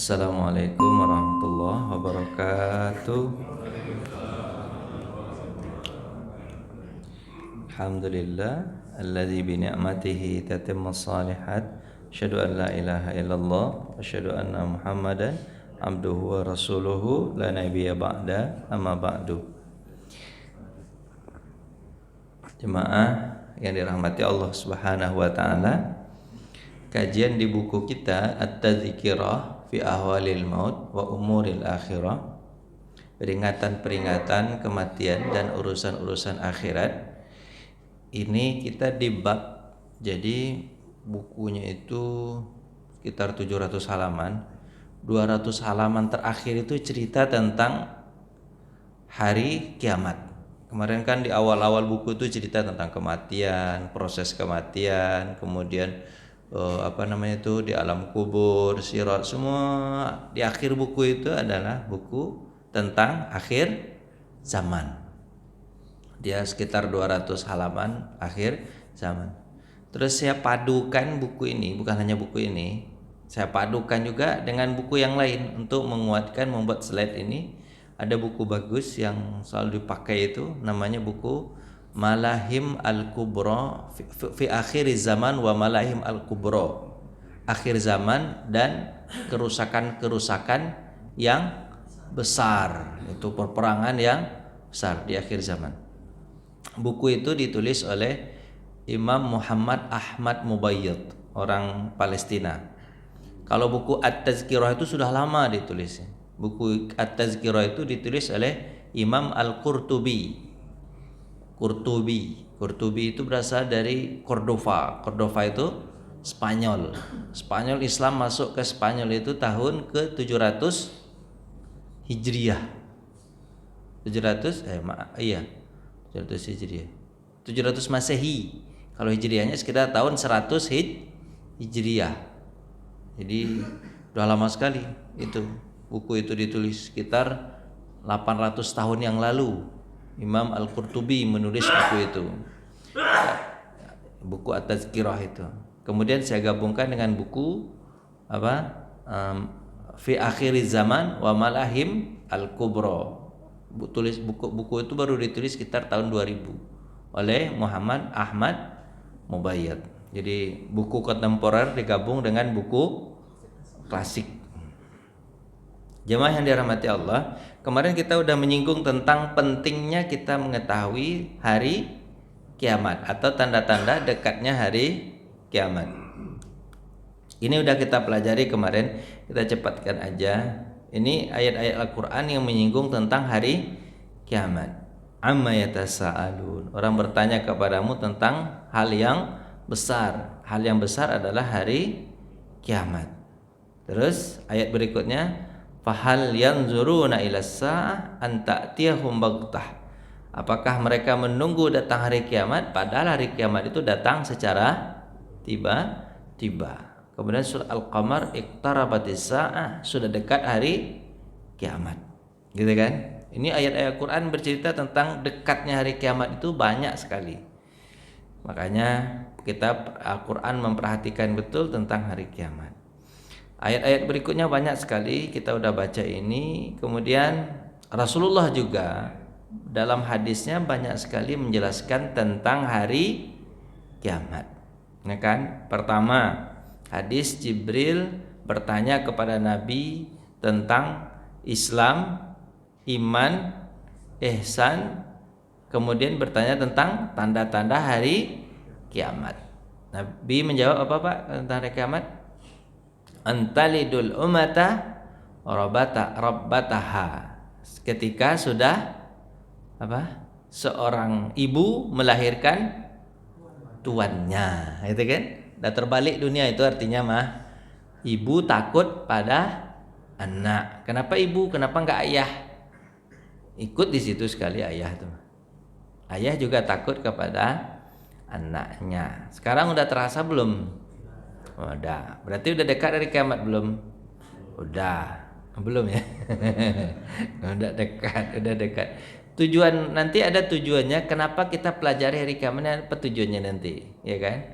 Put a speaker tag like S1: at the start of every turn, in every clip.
S1: Assalamualaikum warahmatullahi wabarakatuh. Alhamdulillah alladzi bi ni'matihi tatimmus shalihat. Asyhadu an la ilaha illallah wa asyhadu anna Muhammadan abduhu wa rasuluhu la nabiyya ba'da amma ba'du. Jemaah yang dirahmati Allah Subhanahu wa taala, kajian di buku kita At-Tadhkirah fi Ahwalil Maut wa Umuril Akhirah, peringatan-peringatan kematian dan urusan-urusan akhirat. Ini kita di bab, jadi bukunya itu sekitar 700 halaman. 200 halaman terakhir itu cerita tentang hari kiamat. Kemarin kan di awal-awal buku itu cerita tentang kematian, proses kematian, kemudian di alam kubur, sirat, semua. Di akhir buku itu adalah buku tentang akhir zaman. Dia sekitar 200 halaman akhir zaman. Terus saya padukan buku ini, bukan hanya buku ini, saya padukan juga dengan buku yang lain untuk menguatkan membuat slide ini. Ada buku bagus yang selalu dipakai itu, namanya buku Malahim Al-Kubra fi akhir zaman wa Malahim Al-Kubra. Akhir zaman dan kerusakan-kerusakan yang besar. Itu peperangan yang besar di akhir zaman. Buku itu ditulis oleh Imam Muhammad Ahmad Mubayyad, orang Palestina. Kalau buku At-Tazkirah itu sudah lama ditulisnya. Buku At-Tazkirah itu ditulis oleh Imam Al-Qurtubi. Qurtubi itu berasal dari Cordova. Cordova itu Spanyol. Islam masuk ke Spanyol itu tahun ke-700 Hijriah. 700 Hijriah. 700 Masehi. Kalau Hijriahnya sekitar tahun 100 Hijriah. Jadi udah lama sekali itu. Buku itu ditulis sekitar 800 tahun yang lalu. Imam Al-Qurtubi menulis buku itu. Buku At-Tazkirah itu. Kemudian saya gabungkan dengan buku Fi Akhiriz Zaman wa Malahim Al-Kubra. Buku itu baru ditulis sekitar tahun 2000 oleh Muhammad Ahmad Mubayyad. Jadi buku kontemporer digabung dengan buku klasik. Jemaah yang dirahmati Allah, kemarin kita udah menyinggung tentang pentingnya kita mengetahui hari kiamat atau tanda-tanda dekatnya hari kiamat. Ini udah kita pelajari kemarin, kita cepatkan aja. Ini ayat-ayat Al-Quran yang menyinggung tentang hari kiamat. Amma yatasa'alun. Orang bertanya kepadamu tentang hal yang besar. Hal yang besar adalah hari kiamat. Terus ayat berikutnya, fahal yanzuruna ilas sa'ah an ta'tiyahum baghtah. Apakah mereka menunggu datang hari kiamat, padahal hari kiamat itu datang secara tiba-tiba. Kemudian surah Al-Qamar, iqtarabatis sa'ah, sudah dekat hari kiamat. Gitu kan? Ini ayat-ayat Quran bercerita tentang dekatnya hari kiamat itu banyak sekali. Makanya kita Al-Quran memperhatikan betul tentang hari kiamat. Ayat-ayat berikutnya banyak sekali, kita udah baca ini. Kemudian Rasulullah juga dalam hadisnya banyak sekali menjelaskan tentang hari kiamat. Ya kan? Pertama, hadis Jibril bertanya kepada Nabi tentang Islam, iman, ihsan, kemudian bertanya tentang tanda-tanda hari kiamat. Nabi menjawab apa Pak tentang hari kiamat? Antalidul umata rabbataha. Ketika sudah seorang ibu melahirkan tuannya, itu kan? Dah terbalik dunia itu artinya ibu takut pada anak. Kenapa ibu? Kenapa enggak ayah? Ikut di situ sekali ayah tuh. Ayah juga takut kepada anaknya. Sekarang udah terasa belum? Udah. Berarti udah dekat dari kiamat belum? Udah. Belum ya? Udah dekat. Tujuan nanti ada tujuannya. Kenapa kita pelajari hari kiamat? Apa tujuannya nanti? Ya kan?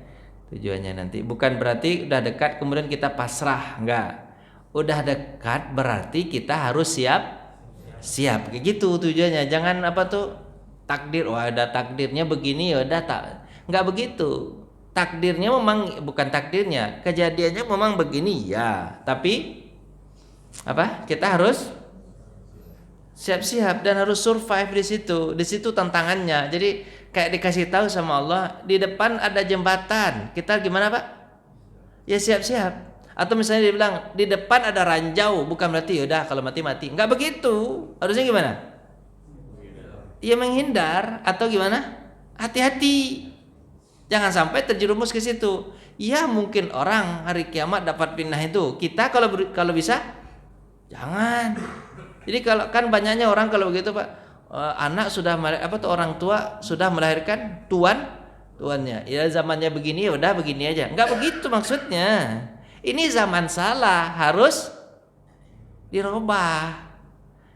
S1: Tujuannya nanti bukan berarti udah dekat kemudian kita pasrah, enggak. Udah dekat berarti kita harus siap kayak gitu tujuannya. Jangan apa tuh takdir, wah ada takdirnya begini ya udah tak, nggak begitu. Takdirnya memang bukan takdirnya, kejadiannya memang begini ya, tapi apa, kita harus siap-siap dan harus survive di situ. Di situ tantangannya. Jadi kayak dikasih tahu sama Allah, di depan ada jembatan, kita gimana Pak? Ya siap-siap. Atau misalnya dia bilang di depan ada ranjau, bukan berarti yaudah kalau mati mati. Nggak begitu. Harusnya gimana? Ya menghindar atau gimana? Hati-hati. Jangan sampai terjerumus ke situ. Ya mungkin orang hari kiamat dapat pindah itu. Kita kalau bisa jangan. Jadi kalau kan banyaknya orang kalau begitu Pak, anak sudah apa tuh, orang tua sudah melahirkan tuannya. Ya zamannya begini ya udah begini aja. Enggak begitu maksudnya. Ini zaman salah, harus dirubah.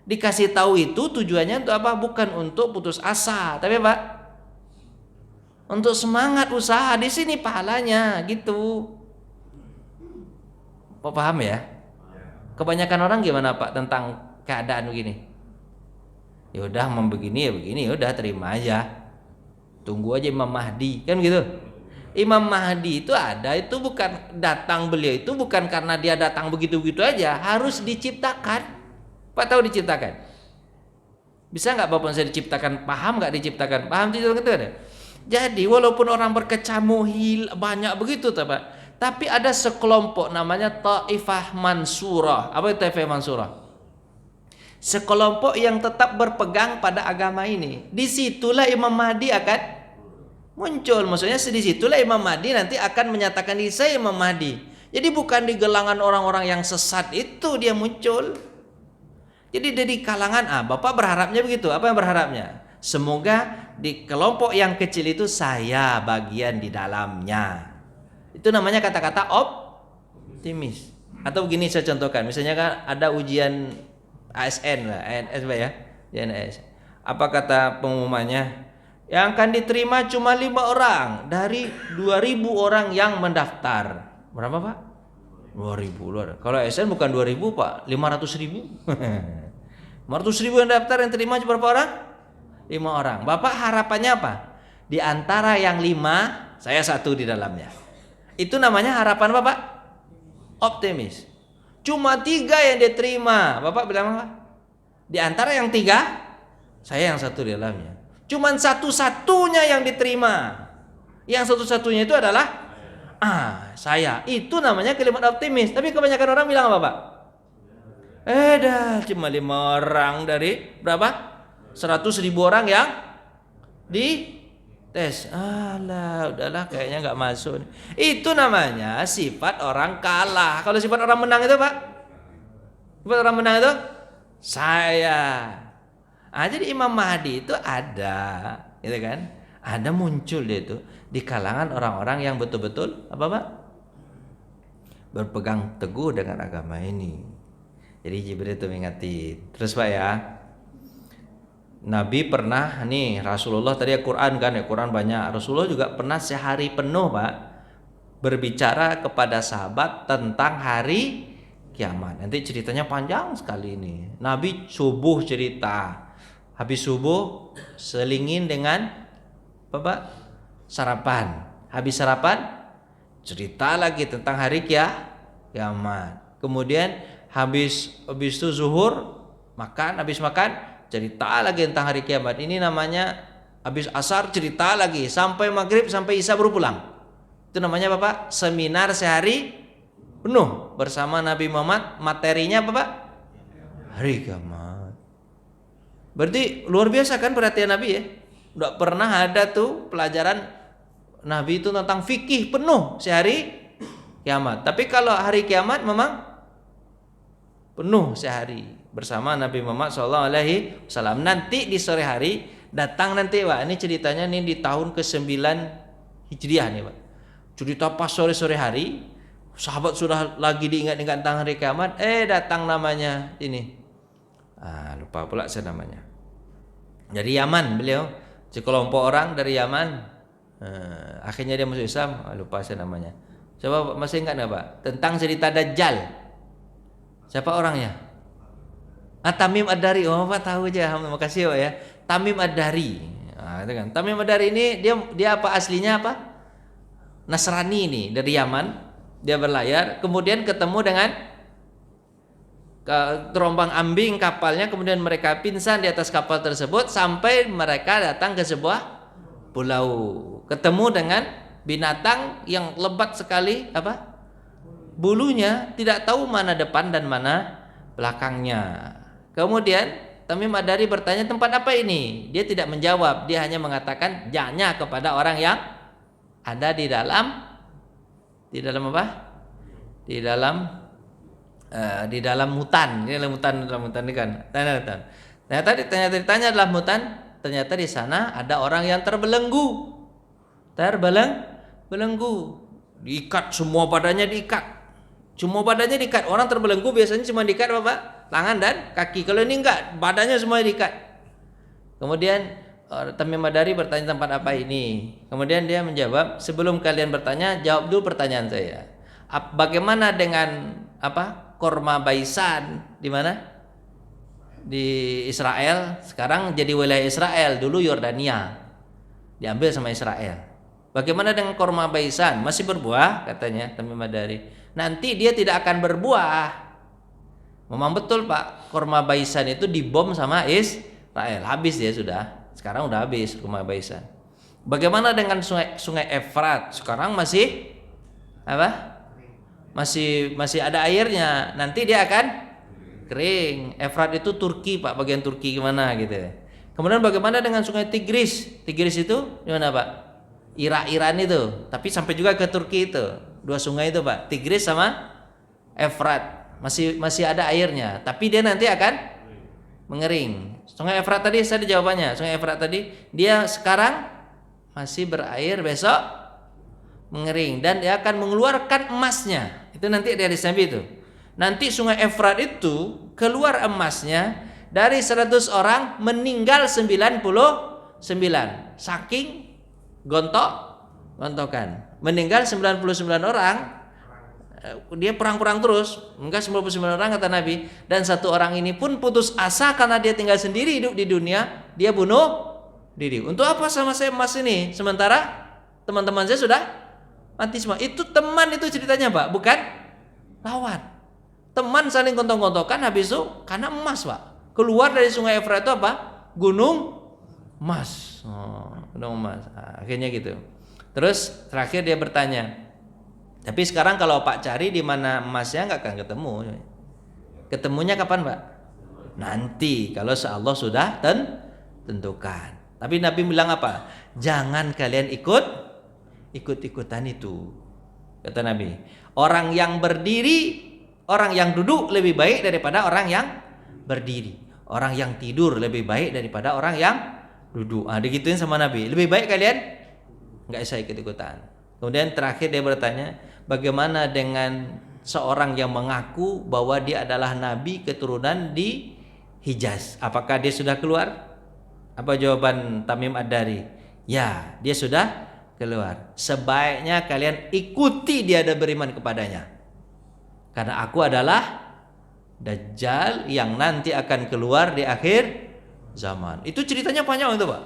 S1: Dikasih tahu itu tujuannya untuk apa? Bukan untuk putus asa, tapi Pak, untuk semangat usaha. Di sini pahalanya gitu. Pak paham ya? Kebanyakan orang gimana Pak tentang keadaan begini? Ya udah mau begini ya begini, ya udah terima aja. Tunggu aja Imam Mahdi, kan gitu. Imam Mahdi itu ada, itu bukan datang, beliau itu bukan karena dia datang begitu-begitu aja, harus diciptakan. Pak tahu diciptakan? Bisa nggak Bapak saya diciptakan? Paham nggak diciptakan? Paham itu ada. Jadi walaupun orang berkecamuk banyak begitu Pak, tapi ada sekelompok namanya Taifah Mansurah. Apa itu Taifah Mansurah? Sekelompok yang tetap berpegang pada agama ini. Disitulah Imam Mahdi akan muncul. Maksudnya disitulah Imam Mahdi nanti akan menyatakan diri saya Imam Mahdi. Jadi bukan di gelangan orang-orang yang sesat itu dia muncul. Jadi dari kalangan Bapak berharapnya begitu. Apa yang berharapnya? Semoga di kelompok yang kecil itu saya bagian di dalamnya. Itu namanya kata-kata optimis. Atau begini saya contohkan. Misalnya kan ada ujian ASN lah, ANS ya, JNS. Apa kata pengumumannya? Yang akan diterima cuma 5 orang dari 2.000 orang yang mendaftar. Berapa Pak? 2.000. Kalau ASN bukan 2.000 Pak, 500.000. 500.000 yang daftar, yang terima cuma berapa orang? 5 orang. Bapak harapannya apa? Di antara yang 5, saya satu di dalamnya. Itu namanya harapan Bapak optimis. Cuma 3 yang diterima. Bapak bilang apa? Di antara yang 3, saya yang satu di dalamnya. Cuman satu-satunya yang diterima. Yang satu-satunya itu adalah saya. Itu namanya kalimat optimis. Tapi kebanyakan orang bilang apa Pak? Dah cuma 5 orang dari berapa? 100.000 orang yang di tes. Alah, udahlah kayaknya nggak masuk. Itu namanya sifat orang kalah. Kalau sifat orang menang itu Pak? Sifat orang menang itu saya. Jadi Imam Mahdi itu ada, gitu kan? Ada muncul dia itu di kalangan orang-orang yang betul-betul apa Pak? Berpegang teguh dengan agama ini. Jadi Jibril itu mengingatkan. Terus Pak ya, Nabi pernah nih, Rasulullah tadi Quran kan, ya Quran banyak. Rasulullah juga pernah sehari penuh Pak berbicara kepada sahabat tentang hari kiamat. Nanti ceritanya panjang sekali ini. Nabi subuh cerita, habis subuh selingin dengan apa Pak? Sarapan. Habis sarapan cerita lagi tentang hari kiamat. Kemudian habis itu zuhur makan, habis makan cerita lagi tentang hari kiamat. Ini namanya habis asar cerita lagi sampai maghrib, sampai isya baru pulang. Itu namanya Bapak seminar sehari penuh bersama Nabi Muhammad. Materinya apa Pak? Hari kiamat. Berarti luar biasa kan perhatian Nabi ya. Udah pernah ada tuh pelajaran Nabi itu tentang fikih penuh sehari kiamat. Tapi kalau hari kiamat memang penuh sehari bersama Nabi Muhammad SAW. Nanti di sore hari datang nanti Pak. Ini ceritanya nih di tahun ke-9 Hijriah nih Pak. Cerita pas sore-sore hari, sahabat sudah lagi diingat-ingat tentang hari kiamat, datang namanya ini. Lupa pula saya namanya. Dari Yaman beliau, sekelompok orang dari Yaman. Akhirnya dia masuk Islam, lupa saya namanya. Coba masih ingat nggak Pak? Tentang cerita Dajjal. Siapa orangnya? Tamim Ad-Dari. Oh, Pak tahu aja. Terima kasih Pak ya. Tamim Ad-Dari. Nah, itu kan. Tamim Ad-Dari ini dia apa aslinya apa? Nasrani ini dari Yaman. Dia berlayar, kemudian ketemu dengan terombang ambing kapalnya, kemudian mereka pingsan di atas kapal tersebut sampai mereka datang ke sebuah pulau. Ketemu dengan binatang yang lebat sekali apa? Bulunya, tidak tahu mana depan dan mana belakangnya. Kemudian Tamim Ad-Dari bertanya, tempat apa ini? Dia tidak menjawab, dia hanya mengatakan janya kepada orang yang ada di dalam apa? Di dalam hutan. Ini dalam hutan ini kan. Ternyata ditanya dalam hutan, ternyata di sana ada orang yang terbelenggu. Diikat, semua badannya diikat. Orang terbelenggu biasanya cuma diikat apa? Tangan dan kaki. Kalau ini enggak, badannya semua diikat. Kemudian Tamim Ad-Dari bertanya, tempat apa ini? Kemudian dia menjawab, sebelum kalian bertanya, jawab dulu pertanyaan saya. Bagaimana dengan apa? Korma Baisan di mana? Di Israel. Sekarang jadi wilayah Israel. Dulu Yordania. Diambil sama Israel. Bagaimana dengan korma Baisan? Masih berbuah katanya Tamim Ad-Dari. Nanti dia tidak akan berbuah. Memang betul Pak, korma Baisan itu dibom sama Israel. Habis dia sudah. Sekarang udah habis korma Baisan. Bagaimana dengan sungai Efrat? Sekarang masih apa? Masih ada airnya. Nanti dia akan kering. Efrat itu Turki Pak, bagian Turki gimana gitu. Kemudian bagaimana dengan sungai Tigris? Tigris itu di mana Pak? Iran itu, tapi sampai juga ke Turki itu. Dua sungai itu Pak, Tigris sama Efrat. Masih ada airnya, tapi dia nanti akan mengering. Sungai Efrat tadi saya jawabannya. Sungai Efrat tadi dia sekarang masih berair, besok mengering dan dia akan mengeluarkan emasnya. Itu nanti dari Nabi itu. Nanti Sungai Efrat itu keluar emasnya, dari 100 orang meninggal 99. Saking gontokan. Meninggal 99 orang. Dia perang terus. Meninggal 99 orang kata Nabi, dan satu orang ini pun putus asa karena dia tinggal sendiri hidup di dunia, dia bunuh diri. Untuk apa sama saya emas ini? Sementara teman-teman saya sudah mati semua. Itu teman itu ceritanya Pak, bukan lawan. Teman saling gontok-gontokan, habis itu karena emas Pak. Keluar dari Sungai Efrat itu apa? Gunung emas. Gunung emas. Akhirnya gitu. Terus terakhir dia bertanya, tapi sekarang kalau Pak cari di mana emasnya nggak akan ketemu. Ketemunya kapan Pak? Nanti kalau Allah sudah tentukan. Tapi Nabi bilang apa? Jangan kalian ikut-ikutan itu. Kata Nabi, orang yang duduk lebih baik daripada orang yang berdiri. Orang yang tidur lebih baik daripada orang yang duduk. Digituin sama Nabi. Lebih baik kalian nggak usah ikut-ikutan. Kemudian terakhir dia bertanya, bagaimana dengan seorang yang mengaku bahwa dia adalah Nabi keturunan di Hijaz? Apakah dia sudah keluar? Apa jawaban Tamim Ad-Dari? Ya, dia sudah keluar. Sebaiknya kalian ikuti dia dan beriman kepadanya. Karena aku adalah Dajjal yang nanti akan keluar di akhir zaman. Itu ceritanya panjang itu Pak.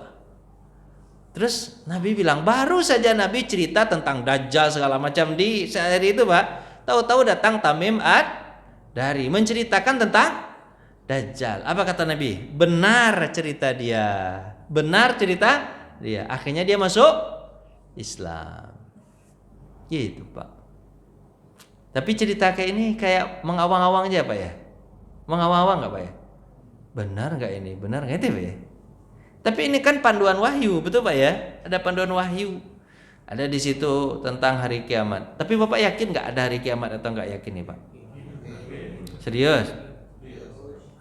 S1: Terus Nabi bilang, baru saja Nabi cerita tentang Dajjal segala macam di sehari itu Pak. Tahu-tahu datang Tamim Ad-Dari menceritakan tentang Dajjal. Apa kata Nabi? Benar cerita dia. Akhirnya dia masuk Islam. Gitu Pak. Tapi cerita kayak ini kayak mengawang-awang aja Pak ya. Mengawang-awang nggak Pak ya? Benar nggak ini? Benar nggak itu Pak ya? Tapi ini kan panduan wahyu, betul Pak ya? Ada panduan wahyu. Ada di situ tentang hari kiamat. Tapi Bapak yakin nggak ada hari kiamat atau nggak yakin nih Pak? Serius?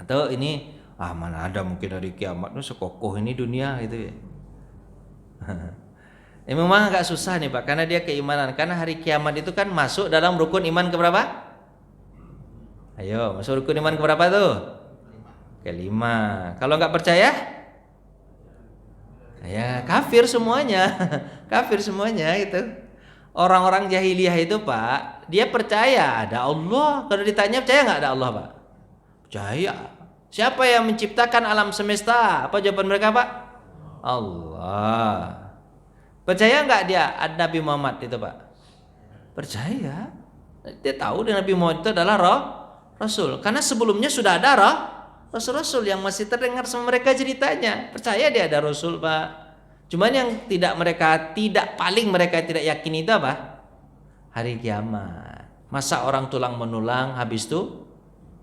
S1: Atau ini mana ada mungkin hari kiamat? Sekokoh ini dunia gitu ya. Memang agak susah nih Pak, karena dia keimanan. Karena hari kiamat itu kan masuk dalam rukun iman keberapa? Ayo, masuk rukun iman keberapa tuh? Kelima. Kalau nggak percaya? Ya kafir semuanya. Kafir semuanya itu. Orang-orang jahiliyah itu Pak, Dia percaya ada Allah. Kalau ditanya percaya nggak ada Allah, Pak? Percaya. Siapa yang menciptakan alam semesta? Apa jawaban mereka, Pak? Allah. Percaya nggak dia ada Nabi Muhammad itu, Pak? Percaya. Dia tahu dia Nabi Muhammad itu adalah Rasul. Karena sebelumnya sudah ada Rasul-Rasul yang masih terdengar sama mereka ceritanya. Percaya dia ada Rasul, Pak. Cuman yang paling mereka tidak yakin itu apa? Hari kiamat. Masa orang tulang menulang habis itu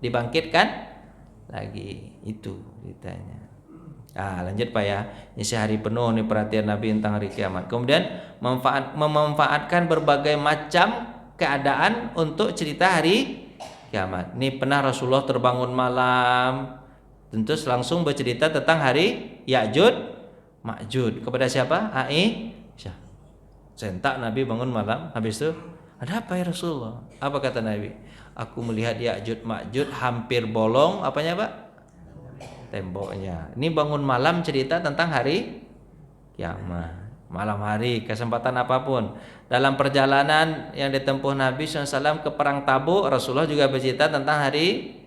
S1: dibangkitkan lagi, itu ceritanya. Lanjut Pak ya. Ini sehari penuh nih perhatian Nabi tentang hari kiamat. Kemudian memanfaatkan berbagai macam keadaan untuk cerita hari kiamat. Ini pernah Rasulullah terbangun malam, tentu langsung bercerita tentang hari Ya'jud Ma'jud kepada siapa? Aisyah. Sentak Nabi bangun malam, habis itu ada apa ya Rasulullah? Apa kata Nabi? Aku melihat Ya'jud Ma'jud hampir bolong apanya, Pak? Temboknya. Ini bangun malam cerita tentang hari kiamat. Malam hari, kesempatan apapun. Dalam perjalanan yang ditempuh Nabi SAW ke perang Tabuk, Rasulullah juga bercerita tentang hari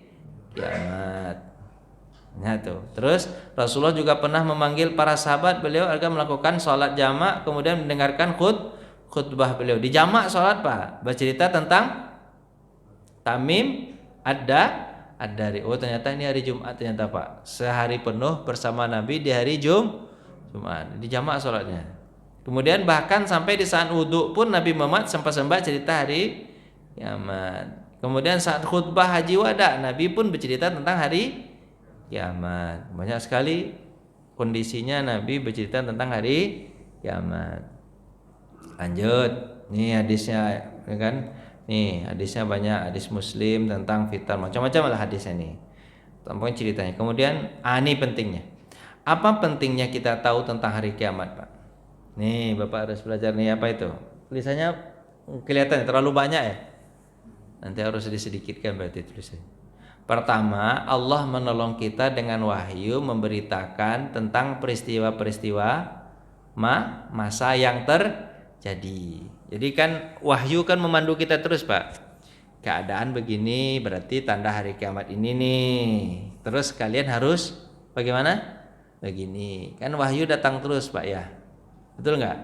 S1: kiamat. Nah tuh. Terus Rasulullah juga pernah memanggil para sahabat beliau agar melakukan sholat jamak, kemudian mendengarkan khutbah beliau. Di jamak sholat, Pak, bercerita tentang Tamim Ad-Dari. Oh ternyata ini hari Jumat ternyata, Pak. Sehari penuh bersama Nabi di hari Jumat. Di jamak sholatnya. Kemudian bahkan sampai di saat wudhu pun Nabi Muhammad sempat cerita hari kiamat. Kemudian saat khutbah haji wada, Nabi pun bercerita tentang hari kiamat. Banyak sekali kondisinya Nabi bercerita tentang hari kiamat. Lanjut, nih hadisnya, ya kan? Nih hadisnya banyak, hadis Muslim tentang fitan, macam-macam lah hadisnya nih. Tampaknya ceritanya. Kemudian, ini pentingnya. Apa pentingnya kita tahu tentang hari kiamat, Pak? Nih, Bapak harus belajar nih apa itu? Tulisannya kelihatan terlalu banyak ya. Nanti harus disedikitkan berarti tulisannya. Pertama, Allah menolong kita dengan wahyu memberitakan tentang peristiwa-peristiwa masa yang terjadi. Jadi kan wahyu kan memandu kita terus, Pak. Keadaan begini berarti tanda hari kiamat ini nih. Terus kalian harus bagaimana? Begini. Kan wahyu datang terus, Pak ya. Betul nggak?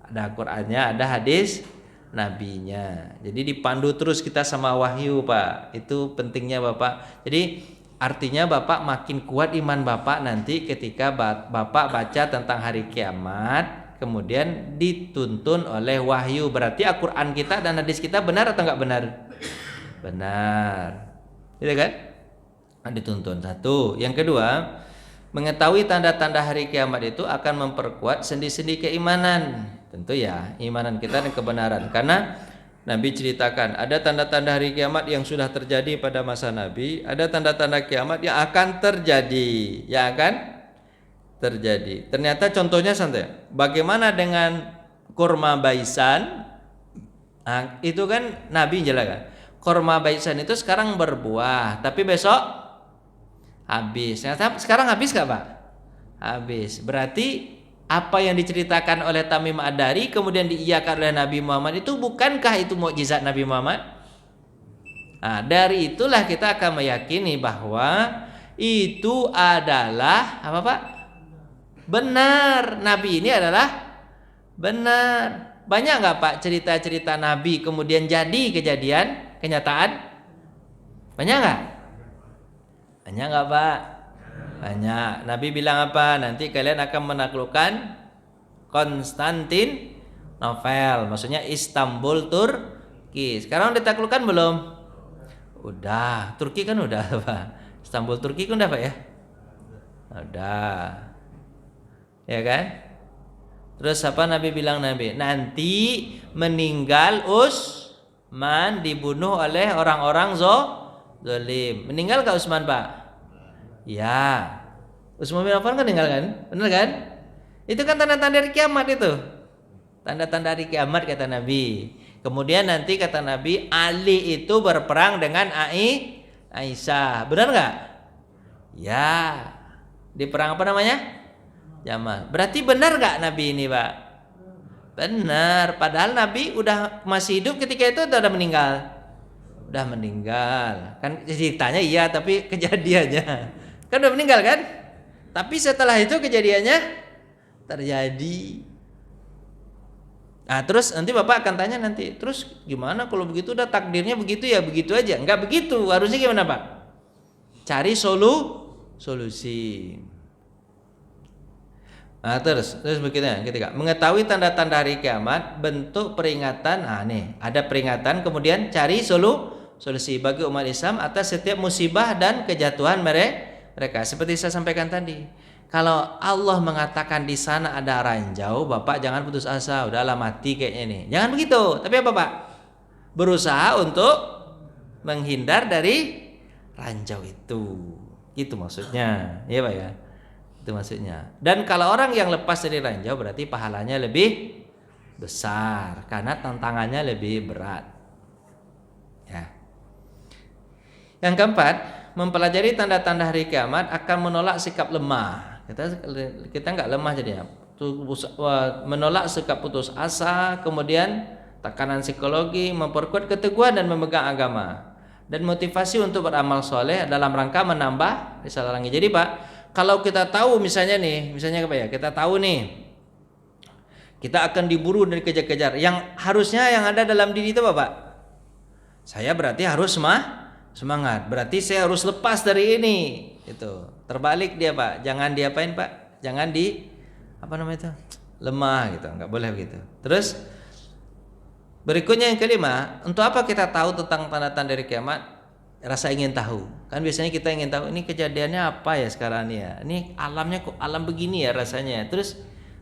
S1: Ada Qur'annya, ada hadis nabinya. Jadi dipandu terus kita sama wahyu, Pak. Itu pentingnya Bapak. Jadi artinya Bapak makin kuat iman Bapak nanti ketika Bapak baca tentang hari kiamat, kemudian dituntun oleh wahyu. Berarti Al-Qur'an kita dan hadis kita benar atau nggak benar? Benar. Gitu kan? Dituntun. Satu. Yang kedua, mengetahui tanda-tanda hari kiamat itu akan memperkuat sendi-sendi keimanan. Tentu ya, imanan kita dan kebenaran. Karena Nabi ceritakan ada tanda-tanda hari kiamat yang sudah terjadi pada masa Nabi, ada tanda-tanda kiamat yang akan terjadi, Ternyata contohnya santai. Bagaimana dengan kurma baisan? Itu kan Nabi jelaskan. Kurma baisan itu sekarang berbuah, tapi besok habis. Sekarang habis gak, Pak? Habis. Berarti apa yang diceritakan oleh Tamim Ad-Dari kemudian diiyakan oleh Nabi Muhammad itu bukankah itu mukjizat Nabi Muhammad? Dari itulah kita akan meyakini bahwa itu adalah apa, Pak? Benar. Nabi ini adalah benar. Banyak nggak, Pak, cerita-cerita Nabi kemudian jadi kejadian, kenyataan? Banyak nggak? Banyak nggak, Pak? Banyak. Nabi bilang apa? Nanti kalian akan menaklukkan Konstantinopel, maksudnya Istanbul, Turki. Sekarang ditaklukkan belum? Udah. Turki kan udah, Pak. Istanbul, Turki kan udah, Pak ya? Udah. Ya kan? Terus apa Nabi bilang nanti meninggal Utsman dibunuh oleh orang-orang zalim. Meninggal gak Utsman, Pak? Ya. Utsman bin Affan kan meninggal kan? Benar kan? Itu kan tanda-tanda hari kiamat itu. Tanda-tanda hari kiamat kata Nabi. Kemudian nanti kata Nabi Ali itu berperang dengan Aisyah. Benar gak? Ya. Di perang apa namanya? Jamal. Berarti benar gak Nabi ini, Pak? Benar, padahal Nabi udah masih hidup ketika itu udah meninggal. Udah meninggal. Kan ceritanya iya, tapi kejadiannya kan udah meninggal kan? Tapi setelah itu kejadiannya terjadi. Nah, terus nanti Bapak akan tanya nanti, terus gimana kalau begitu udah takdirnya begitu ya begitu aja? Enggak begitu, harusnya gimana Pak? Cari solusi. Nah, terus begini ketika mengetahui tanda-tanda hari kiamat, bentuk peringatan. Nah, nih, ada peringatan, kemudian cari solusi bagi umat Islam atas setiap musibah dan kejatuhan mereka. Seperti saya sampaikan tadi. Kalau Allah mengatakan di sana ada ranjau, Bapak jangan putus asa, udahlah mati kayaknya nih. Jangan begitu. Tapi apa, Pak? Berusaha untuk menghindar dari ranjau itu. Itu maksudnya. Iya, Pak ya? Itu maksudnya. Dan kalau orang yang lepas dari ranjau berarti pahalanya lebih besar karena tantangannya lebih berat. Ya. Yang keempat, mempelajari tanda-tanda hari kiamat akan menolak sikap lemah. Kita nggak lemah jadinya. Menolak sikap putus asa, kemudian tekanan psikologi, memperkuat keteguhan dan memegang agama, dan motivasi untuk beramal soleh dalam rangka menambah risalah langit. Jadi Pak, kalau kita tahu misalnya apa ya? Kita tahu nih, kita akan diburu dan dikejar-kejar. Yang harusnya yang ada dalam diri itu apa, Pak? Saya berarti harus semangat. Berarti saya harus lepas dari ini. Itu. Terbalik dia, Pak. Jangan diapain, Pak? Jangan lemah gitu. Enggak boleh begitu. Terus berikutnya yang kelima, untuk apa kita tahu tentang tanda-tanda dari kiamat? Rasa ingin tahu. Kan biasanya kita ingin tahu ini kejadiannya apa ya sekarang ya. Ini alamnya kok alam begini ya rasanya. Terus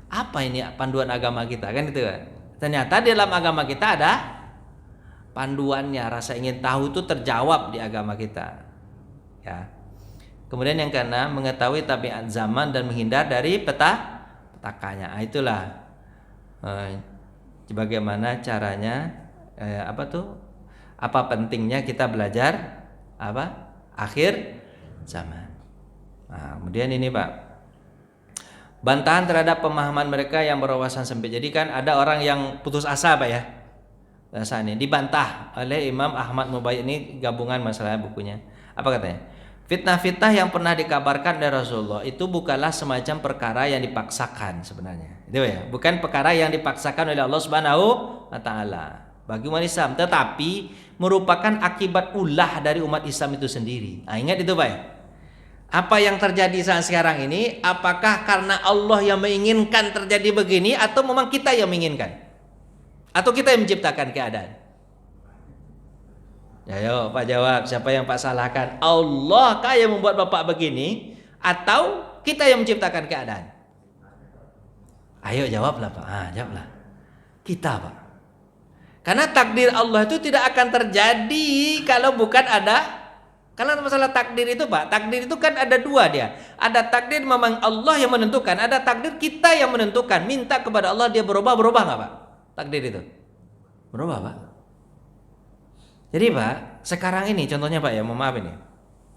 S1: apa ini panduan agama kita kan itu kan. Ternyata di dalam agama kita ada panduannya. Rasa ingin tahu itu terjawab di agama kita. Ya. Kemudian yang keenam, mengetahui tabiat zaman dan menghindar dari petakanya. Nah, itulah bagaimana caranya apa pentingnya kita belajar akhir zaman. Nah, kemudian ini Pak, bantahan terhadap pemahaman mereka yang berwawasan sempit. Jadi kan ada orang yang putus asa Pak ya, bahasa ini dibantah oleh Imam Ahmad Mubayyid. Ini gabungan masalah bukunya. Apa katanya? Fitnah-fitnah yang pernah dikabarkan dari Rasulullah itu bukanlah semacam perkara yang dipaksakan sebenarnya. Itu ya, bukan perkara yang dipaksakan oleh Allah Subhanahu wa taala bagi umat Islam, tetapi merupakan akibat ulah dari umat Islam itu sendiri. Nah, ingat itu, Pak ya. Apa yang terjadi saat sekarang ini, apakah karena Allah yang menginginkan terjadi begini atau memang kita yang menginginkan? Atau kita yang menciptakan keadaan? Ya, ayo Pak jawab, siapa yang Pak salahkan? Allah kah yang membuat Bapak begini atau kita yang menciptakan keadaan? Ayo jawablah Pak. Jawablah. Kita Pak. Karena takdir Allah itu tidak akan terjadi kalau bukan ada. Karena masalah takdir itu Pak, takdir itu kan ada dua dia. Ada takdir memang Allah yang menentukan, ada takdir kita yang menentukan. Minta kepada Allah dia berubah nggak Pak? Takdir itu berubah Pak. Jadi Pak, sekarang ini contohnya Pak ya, mohon maaf ini.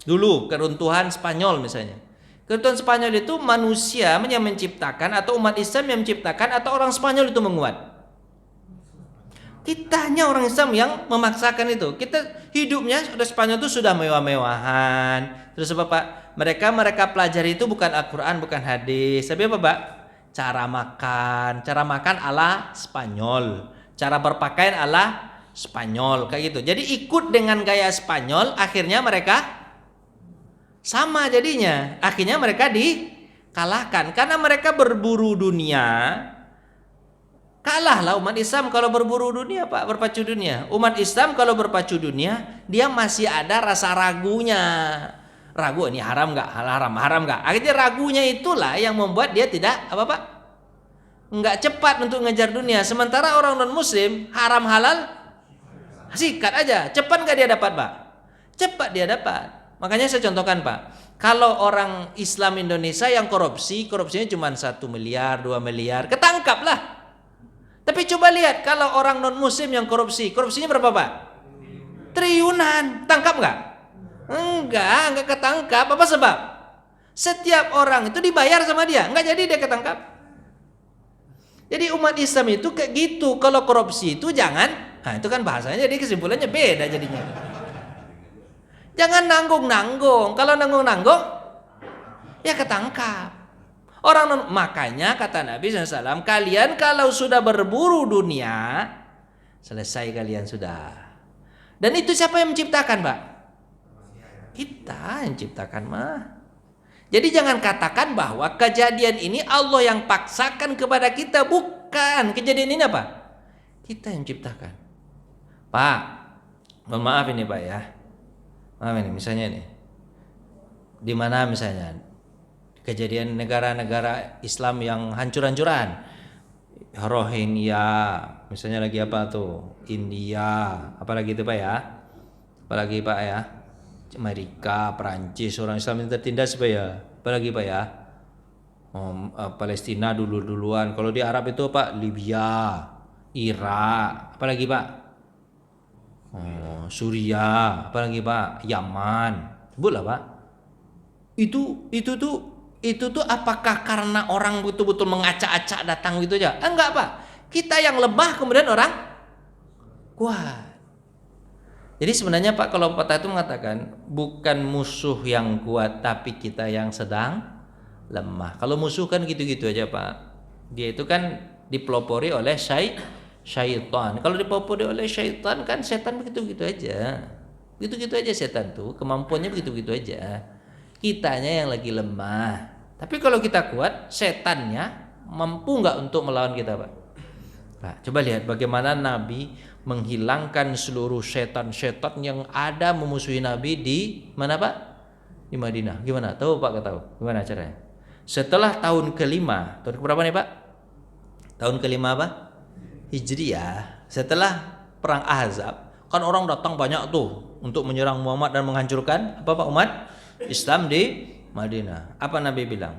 S1: Dulu keruntuhan Spanyol misalnya. Keruntuhan Spanyol itu manusia yang menciptakan atau umat Islam yang menciptakan atau orang Spanyol itu menguat? Kita hanya orang Islam yang memaksakan itu. Kita hidupnya sudah Spanyol itu sudah mewah-mewahan. Terus apa Pak? Mereka pelajari itu bukan Al-Quran, bukan hadis. Tapi apa Pak? Cara makan ala Spanyol. Cara berpakaian ala Spanyol kayak gitu. Jadi ikut dengan gaya Spanyol, akhirnya mereka sama jadinya. Akhirnya mereka dikalahkan karena mereka berburu dunia. Kalahlah umat Islam kalau berburu dunia Pak, berpacu dunia. Umat Islam kalau berpacu dunia, dia masih ada rasa ragunya. Ragu ini haram enggak? Haram enggak? Akhirnya ragunya itulah yang membuat dia tidak apa Pak? Enggak cepat untuk ngejar dunia. Sementara orang non muslim haram halal sikat aja, cepat nggak dia dapat Pak? Cepat dia dapat. Makanya saya contohkan Pak, kalau orang Islam Indonesia yang korupsinya cuma 1 miliar, 2 miliar, ketangkap lah. Tapi coba lihat kalau orang non muslim yang korupsinya berapa Pak? Triliunan, tangkap nggak? Enggak ketangkap. Apa sebab? Setiap orang itu dibayar sama dia, nggak jadi dia ketangkap. Jadi umat Islam itu kayak gitu. Kalau korupsi itu jangan. Nah itu kan bahasanya jadi kesimpulannya beda jadinya. Jangan nanggung-nanggung. Kalau nanggung-nanggung ya ketangkap. Makanya kata Nabi SAW, kalian kalau sudah berburu dunia, selesai kalian sudah. Dan itu siapa yang menciptakan, Pak? Kita yang ciptakan mah. Jadi jangan katakan bahwa kejadian ini Allah yang paksakan kepada kita. Bukan. Kejadian ini apa? Kita yang ciptakan. Pak, mohon maaf ini Pak ya. Maaf ini misalnya nih. Di mana misalnya kejadian negara-negara Islam yang hancur-hancuran, Rohingya, misalnya lagi apa tuh, India, apalagi itu Pak ya, apalagi Pak ya, Amerika, Perancis, orang Islam yang tertindas Pak ya, apalagi Pak ya, Palestina duluan, kalau di Arab itu Pak, Libya, Irak, apalagi Pak, Suriah, apalagi Pak, Yaman, sebutlah Pak, itu tuh apakah karena orang betul-betul mengacak-acak datang gitu aja? Enggak Pak. Kita yang lemah kemudian orang kuat. Jadi sebenarnya Pak kalau pepatah itu mengatakan bukan musuh yang kuat tapi kita yang sedang lemah. Kalau musuh kan gitu-gitu aja Pak. Dia itu kan dipelopori oleh syaitan. Kalau dipelopori oleh syaitan kan setan begitu-gitu aja. Begitu-gitu aja setan tuh, kemampuannya begitu-gitu aja. Kitanya yang lagi lemah. Tapi kalau kita kuat, setannya mampu nggak untuk melawan kita, Pak? Nah, coba lihat bagaimana Nabi menghilangkan seluruh setan-setan yang ada memusuhi Nabi di mana, Pak? Di Madinah. Gimana? Tahu Pak? Tahu? Gimana caranya? Setelah tahun kelima, tahun keberapa nih Pak? Tahun kelima apa? Hijriah. Setelah perang Ahzab, kan orang datang banyak tuh untuk menyerang Muhammad dan menghancurkan apa Pak umat Islam di Madinah. Apa Nabi bilang?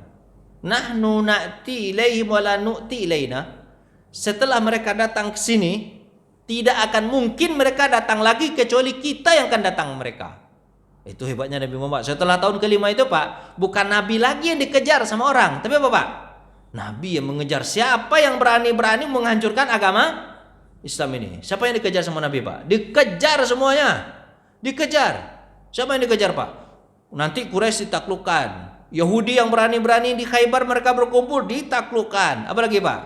S1: Nahnu na'ti ilaihim wa la nu'ti ilaina. Setelah mereka datang ke sini, tidak akan mungkin mereka datang lagi kecuali kita yang akan datang mereka. Itu hebatnya Nabi Muhammad. Setelah tahun kelima itu Pak, bukan Nabi lagi yang dikejar sama orang, tapi apa Pak? Nabi yang mengejar siapa yang berani-berani menghancurkan agama Islam ini. Siapa yang dikejar sama Nabi Pak? Dikejar semuanya. Dikejar. Siapa yang dikejar Pak? Nanti Quraisy ditaklukkan. Yahudi yang berani-berani di Khaybar mereka berkumpul ditaklukkan. Apalagi Pak?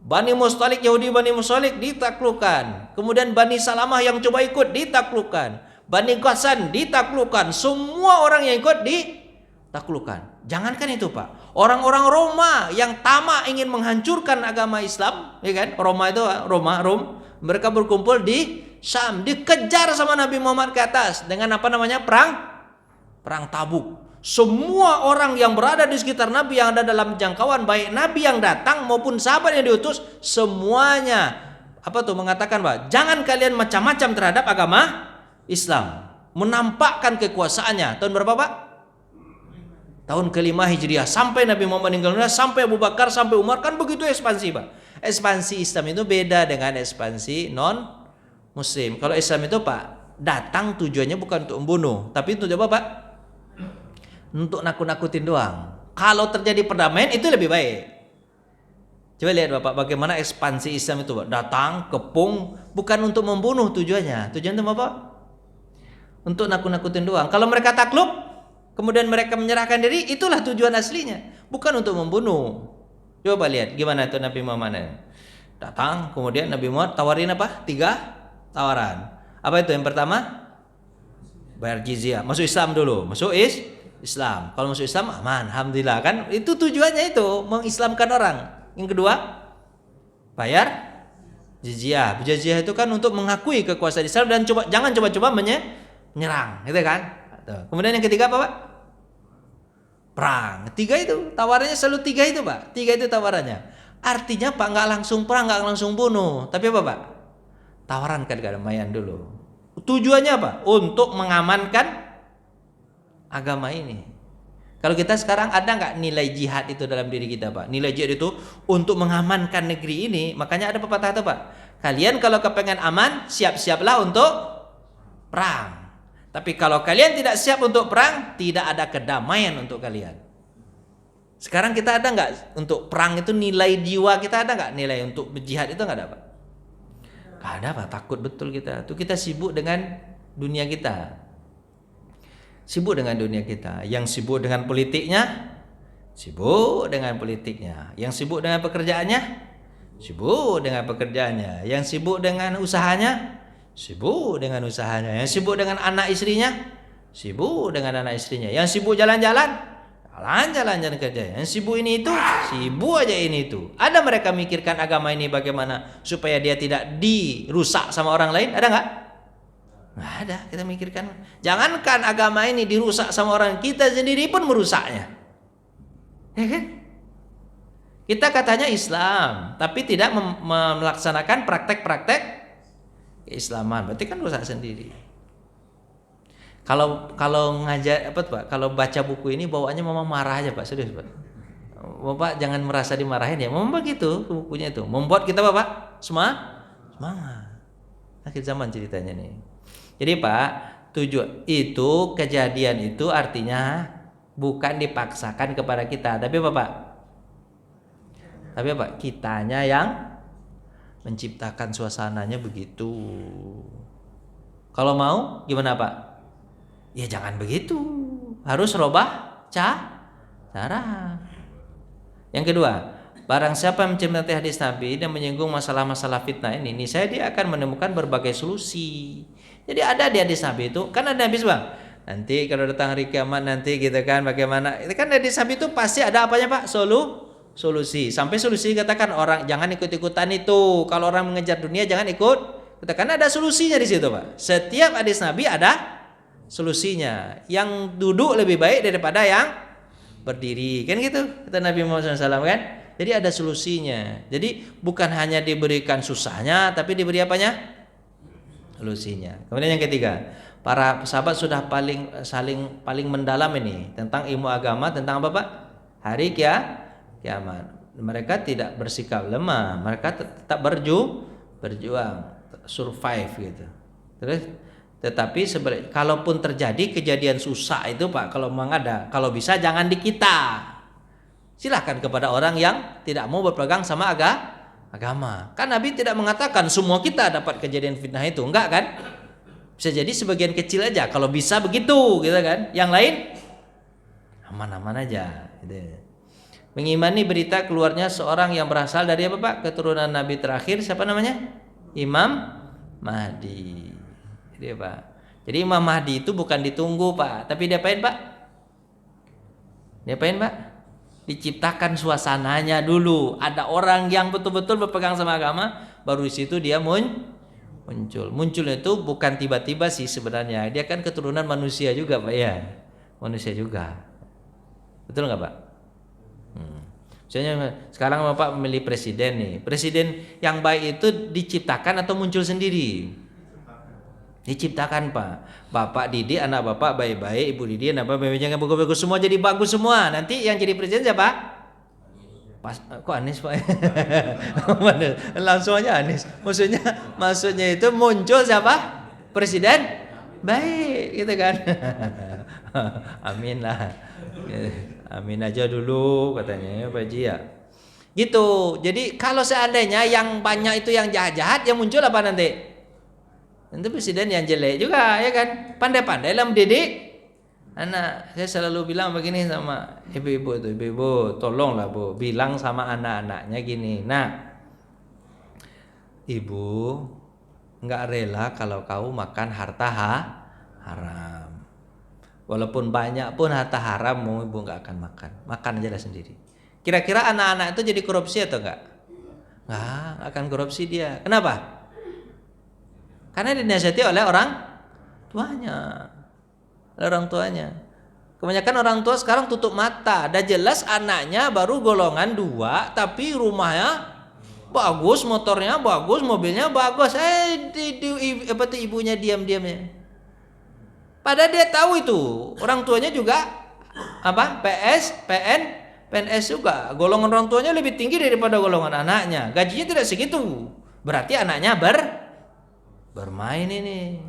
S1: Bani Mustalik, Yahudi Bani Mustalik ditaklukkan. Kemudian Bani Salamah yang coba ikut ditaklukkan. Bani Ghassan ditaklukkan. Semua orang yang ikut ditaklukkan. Jangankan itu Pak. Orang-orang Roma yang tamak ingin menghancurkan agama Islam, ya kan? Roma itu Rom. Mereka berkumpul di Syam, dikejar sama Nabi Muhammad ke atas dengan apa namanya? Perang Tabuk. Semua orang yang berada di sekitar Nabi yang ada dalam jangkauan, baik Nabi yang datang maupun sahabat yang diutus, semuanya mengatakan Pak, jangan kalian macam-macam terhadap agama Islam. Menampakkan kekuasaannya. Tahun berapa Pak? Tahun kelima Hijriah. Sampai Nabi Muhammad meninggal dunia, sampai Abu Bakar, sampai Umar, kan begitu ekspansi Pak. Ekspansi Islam itu beda dengan ekspansi non Muslim. Kalau Islam itu Pak, datang tujuannya bukan untuk membunuh, tapi untuk apa Pak? Untuk nakut-nakutin doang. Kalau terjadi perdamaian itu lebih baik. Coba lihat Bapak bagaimana ekspansi Islam itu Pak. Datang, kepung, bukan untuk membunuh tujuannya. Tujuan itu apa? Untuk nakut-nakutin doang. Kalau mereka takluk, kemudian mereka menyerahkan diri, itulah tujuan aslinya. Bukan untuk membunuh. Coba lihat gimana itu Nabi Muhammad. Datang, kemudian Nabi Muhammad tawarin apa? 3 tawaran. Apa itu? Yang pertama, bayar jizyah. Masuk Islam dulu. Masuk Islam. Kalau masuk Islam aman, alhamdulillah kan. Itu tujuannya itu, mengislamkan orang. Yang kedua, bayar jizyah. Jizyah itu kan untuk mengakui kekuasaan Islam dan jangan coba-coba menyerang, gitu kan? Kemudian yang ketiga apa, Pak? Perang. 3 itu tawarannya selalu 3 itu, Pak. 3 itu tawarannya. Artinya Pak nggak langsung perang, nggak langsung bunuh, tapi apa, Pak? Tawaran kedamaian dulu. Tujuannya apa? Untuk mengamankan agama ini. Kalau kita sekarang ada nggak nilai jihad itu dalam diri kita Pak? Nilai jihad itu untuk mengamankan negeri ini. Makanya ada pepatah itu Pak. Kalian kalau kepengen aman, siap-siaplah untuk perang. Tapi kalau kalian tidak siap untuk perang, tidak ada kedamaian untuk kalian. Sekarang kita ada nggak untuk perang itu nilai jiwa kita ada nggak nilai untuk berjihad itu nggak ada Pak? Nggak ada Pak, takut betul kita. Tuh kita sibuk dengan dunia kita. Sibuk dengan dunia kita. Yang sibuk dengan politiknya, sibuk dengan politiknya. Yang sibuk dengan pekerjaannya, sibuk dengan pekerjaannya. Yang sibuk dengan usahanya, sibuk dengan usahanya. Yang sibuk dengan anak istrinya, sibuk dengan anak istrinya. Yang sibuk jalan-jalan, jalan-jalan kerja. Yang sibuk ini itu, sibuk aja ini itu. Ada mereka mikirkan agama ini bagaimana supaya dia tidak dirusak sama orang lain? Ada nggak? Nggak ada. Kita mikirkan, jangankan agama ini dirusak sama orang, kita sendiri pun merusaknya. Ya kan? Kita katanya Islam, tapi tidak melaksanakan praktek-praktek keislaman. Berarti kan rusak sendiri. Kalau ngajar apa Pak? Kalau baca buku ini bawaannya mama marah aja Pak, serius Pak. Bapak jangan merasa dimarahin ya. Mama begitu bukunya itu. Membuat kita Bapak semangat. Akhir zaman ceritanya nih. Jadi Pak, itu kejadian itu artinya bukan dipaksakan kepada kita, tapi Bapak, kitanya yang menciptakan suasananya begitu. Kalau mau gimana Pak? Ya jangan begitu. Harus robah cara. Yang kedua, barang siapa mencermati hadis Nabi dan menyinggung masalah-masalah fitnah ini, saya dia akan menemukan berbagai solusi. Jadi ada di hadis Nabi itu, kan ada habis Bang. Nanti kalau datang hari kiamat nanti gitu kan bagaimana? Itu kan hadis Nabi itu pasti ada apanya Pak? Solusi. Sampai solusi katakan orang jangan ikut-ikutan itu. Kalau orang mengejar dunia jangan ikut. Karena ada solusinya di situ Pak. Setiap hadis Nabi ada solusinya. Yang duduk lebih baik daripada yang berdiri, kan gitu kata Nabi Muhammad SAW kan. Jadi ada solusinya. Jadi bukan hanya diberikan susahnya, tapi diberi apanya? Solusinya. Kemudian yang ketiga, para sahabat sudah paling mendalam ini tentang ilmu agama, tentang apa Pak? Hari kiamat. Mereka tidak bersikap lemah, mereka tetap berjuang, survive gitu. Terus tetapi sebenarnya kalaupun terjadi kejadian susah itu Pak, kalau memang ada, kalau bisa jangan di kita. Silahkan kepada orang yang tidak mau berpegang sama agama. Kan Nabi tidak mengatakan semua kita dapat kejadian fitnah itu, enggak kan? Bisa jadi sebagian kecil aja, kalau bisa begitu gitu kan. Yang lain aman-aman aja gitu. Mengimani berita keluarnya seorang yang berasal dari apa Pak? Keturunan Nabi terakhir, siapa namanya? Imam Mahdi. Jadi Pak. Jadi Imam Mahdi itu bukan ditunggu Pak, tapi diapain Pak? Diciptakan suasananya dulu. Ada orang yang betul-betul berpegang sama agama, baru di situ dia muncul. Munculnya itu bukan tiba-tiba sih sebenarnya. Dia kan keturunan manusia juga Pak ya. Manusia juga. Betul nggak Pak? Misalnya sekarang Bapak memilih presiden nih. Presiden yang baik itu diciptakan atau muncul sendiri? Diciptakan Pak. Bapak didik anak Bapak baik-baik, Ibu didik anak Bapak baik-baik, bagus-bagus semua, jadi bagus semua. Nanti yang jadi presiden siapa? Kok Anies Pak? Langsung aja Anies. Maksudnya itu muncul siapa? Presiden baik gitu kan. Amin lah. Amin aja dulu katanya ya Pak Ji ya. Gitu. Jadi kalau seandainya yang banyak itu yang jahat-jahat, yang muncul apa nanti? Nanti presiden yang jelek juga ya kan. Pandai-pandai lah mendidik anak. Saya selalu bilang begini sama ibu-ibu itu, ibu-ibu tolonglah Bu, bilang sama anak-anaknya gini. Nah, ibu nggak rela kalau kau makan harta haram. Walaupun banyak pun harta haram, ibu nggak akan makan. Makan aja lah sendiri. Kira-kira anak-anak itu jadi korupsi atau enggak? Nggak akan korupsi dia. Kenapa? Karena dinasihati oleh orang tuanya. Kebanyakan orang tua sekarang tutup mata. Dah jelas anaknya baru golongan 2, tapi rumahnya bagus, motornya bagus, mobilnya bagus. Ibunya diam-diamnya. Padahal dia tahu itu. Orang tuanya juga apa? PNS juga. Golongan orang tuanya lebih tinggi daripada golongan anaknya. Gajinya tidak segitu. Berarti anaknya bermain ini.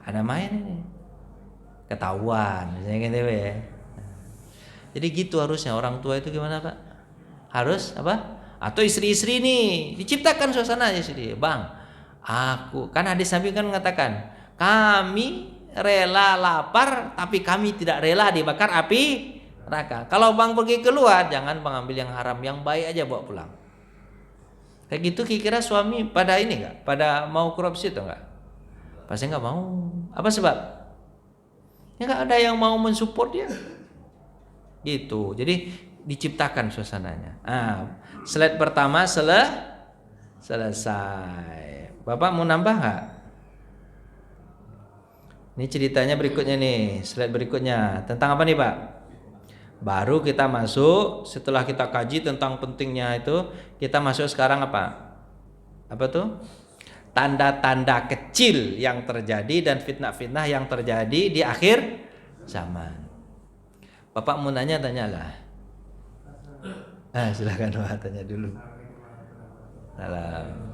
S1: Ada main ini. Ketahuan misalnya gitu ya. Jadi gitu harusnya orang tua itu gimana Pak? Harus apa? Atau istri-istri nih diciptakan suasana aja sendiri. Bang, aku kan hadis Nabi kan mengatakan kami rela lapar tapi kami tidak rela dibakar api neraka. Kalau bang pergi keluar jangan bang ambil yang haram, yang baik aja bawa pulang. Kayak gitu kira-kira suami pada ini nggak? Pada mau korupsi atau enggak? Pasti nggak mau. Apa sebab? Ya nggak ada yang mau mensupport dia. Gitu. Jadi diciptakan suasananya. Slide pertama selesai. Bapak mau nambah nggak? Ini ceritanya berikutnya nih. Slide berikutnya tentang apa nih Pak? Baru kita masuk setelah kita kaji tentang pentingnya itu, kita masuk sekarang apa? Apa tuh? Tanda-tanda kecil yang terjadi dan fitnah-fitnah yang terjadi di akhir zaman. Bapak mau nanya, tanyalah. Silakan Pak, tanya dulu. Salam.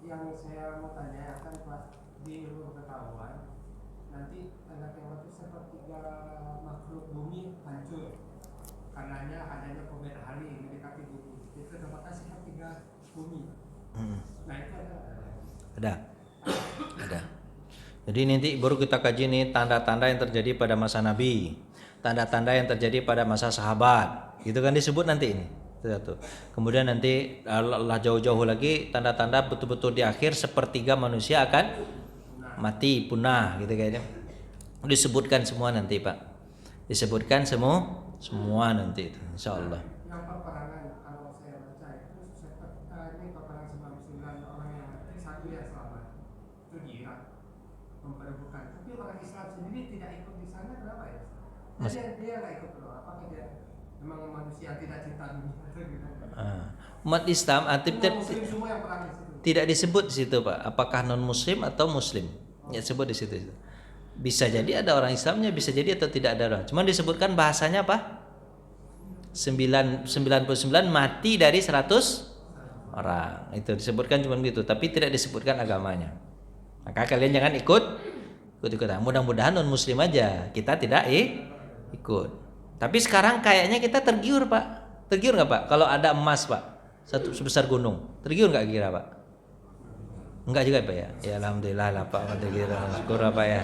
S2: Yang saya mau tanyakan Pak, di ilmu pengetahuan nanti tanda kiamat itu sepertiga makhluk bumi hancur karenanya adanya komet hari mendekati bumi, itu apakah sepertiga bumi? Nah itu
S1: ada. Jadi nanti baru kita kaji nih tanda-tanda yang terjadi pada masa Nabi, tanda-tanda yang terjadi pada masa sahabat, gitu kan disebut nanti ini. Satu. Kemudian nanti Allah jauh-jauh lagi tanda-tanda betul-betul di akhir sepertiga manusia akan mati punah gitu kayaknya. Disebutkan semua nanti Pak. Disebutkan semua nanti itu insyaallah.
S2: Yang peperangan kalau saya baca itu ini peperangan 99 orang yang mati, satu yang selamat. Itu dia memperebutkan. Tapi orang Islam sendiri tidak ikut di sana, kenapa ya? Dia nggak ikut loh. Apakah dia memang manusia tidak cinta dunia?
S1: Umat Islam tidak disebut di situ Pak. Apakah non Muslim atau Muslim? Ya sebut di situ. Bisa jadi ada orang Islamnya, bisa jadi atau tidak ada orang. Cuma disebutkan bahasanya apa? 99 mati dari 100 orang. Itu disebutkan cuma gitu, tapi tidak disebutkan agamanya. Maka kalian jangan ikut-ikutan. Mudah-mudahan non Muslim aja. Kita tidak ikut. Tapi sekarang kayaknya kita tergiur Pak. Tergiur nggak Pak? Kalau ada emas Pak, satu sebesar gunung, tergiur nggak kira Pak? Enggak juga Pak ya? Ya alhamdulillah lah Pak, tergiur. Syukur Pak ya.